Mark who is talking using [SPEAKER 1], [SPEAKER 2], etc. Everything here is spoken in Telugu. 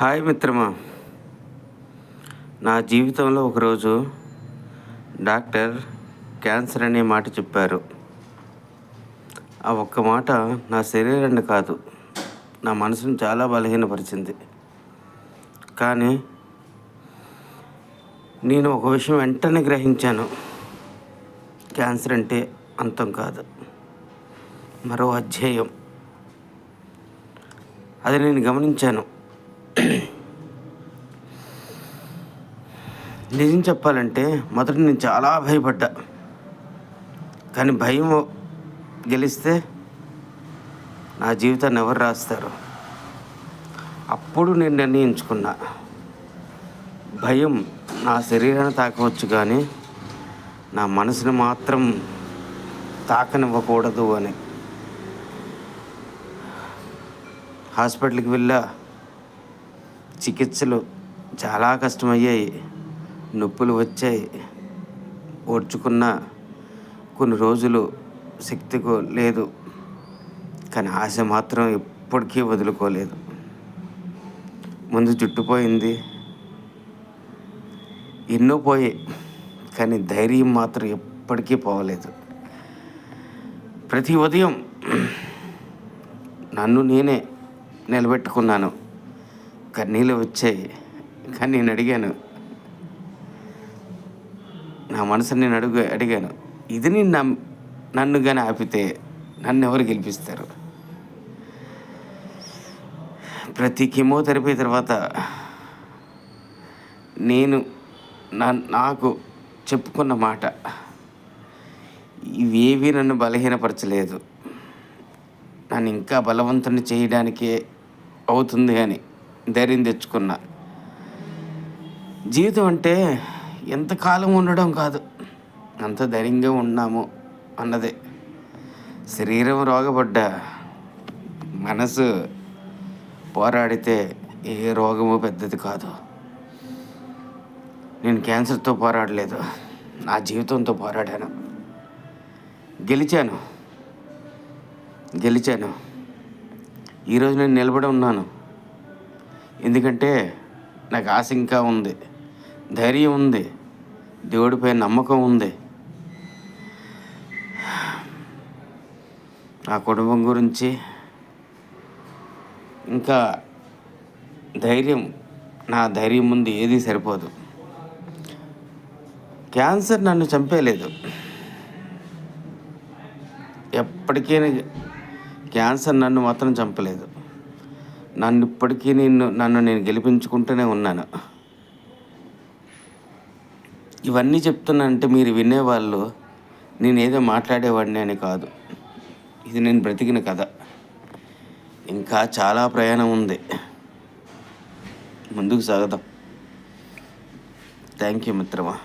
[SPEAKER 1] హాయ్ మిత్రమా. నా జీవితంలో ఒకరోజు డాక్టర్ క్యాన్సర్ అనే మాట చెప్పారు. ఆ ఒక్క మాట నా శరీరాన్ని కాదు, నా మనసును చాలా బలహీనపరిచింది. కానీ నేను ఒక విషయం వెంటనే గ్రహించాను. క్యాన్సర్ అంటే అంతం కాదు, మరో అధ్యాయం. అది నేను గమనించాను. నిజం చెప్పాలంటే మొదట నేను చాలా భయపడ్డా. కానీ భయం గెలిస్తే నా జీవితాన్ని ఎవరు రాస్తారు? అప్పుడు నేను నిర్ణయించుకున్నా, భయం నా శరీరాన్ని తాకవచ్చు కానీ నా మనసుని మాత్రం తాకనివ్వకూడదు అని. హాస్పిటల్కి వెళ్ళా. చికిత్సలు చాలా కష్టమయ్యాయి, నొప్పులు వచ్చాయి. ఓర్చుకున్న కొన్ని రోజులు శక్తికో లేదు, కానీ ఆశ మాత్రం ఎప్పటికీ వదులుకోలేదు. ముందు జుట్టు పోయింది, ఎన్నో పోయాయి, కానీ ధైర్యం మాత్రం ఎప్పటికీ పోవలేదు. ప్రతి ఉదయం నన్ను నేనే నిలబెట్టుకున్నాను. కన్నీళ్ళు వచ్చాయి, కానీ నేను అడిగాను, నా మనసుని నేను అడిగాను, ఇది నన్ను కానీ ఆపితే నన్ను ఎవరు గెలిపిస్తారు? ప్రతి కీమోథెరపీ తర్వాత నేను నాకు చెప్పుకున్న మాట, ఇవేవి నన్ను బలహీనపరచలేదు, నన్ను ఇంకా బలవంతుని చేయడానికే అవుతుంది అని ధైర్యం తెచ్చుకున్నా. జీవితం అంటే ఎంతకాలం ఉండడం కాదు, అంత ధైర్యంగా ఉన్నాము అన్నదే. శరీరం రోగపడ్డా మనసు పోరాడితే ఏ రోగము పెద్దది కాదు. నేను క్యాన్సర్తో పోరాడలేదు, నా జీవితంతో పోరాడాను. గెలిచాను. ఈరోజు నేను నిలబడి ఉన్నాను. ఎందుకంటే నాకు ఆశ ఇంకా ఉంది, ధైర్యం ఉంది, దేవుడిపై నమ్మకం ఉంది. నా కుటుంబం గురించి ఇంకా ధైర్యం, నా ధైర్యం ముందు ఏది సరిపోదు. క్యాన్సర్ నన్ను చంపేయలేదు, ఎప్పటికీ క్యాన్సర్ నన్ను మాత్రం చంపలేదు. నన్ను ఇప్పటికీ నన్ను నేను గెలిపించుకుంటూనే ఉన్నాను. ఇవన్నీ చెప్తున్నానంటే మీరు వినేవాళ్ళు నేనేదో మాట్లాడేవాడిని అని కాదు. ఇది నేను బ్రతికిన కథ. ఇంకా చాలా ప్రయాణం ఉంది, ముందుకు సాగదాం. థ్యాంక్ యూ మిత్రమా.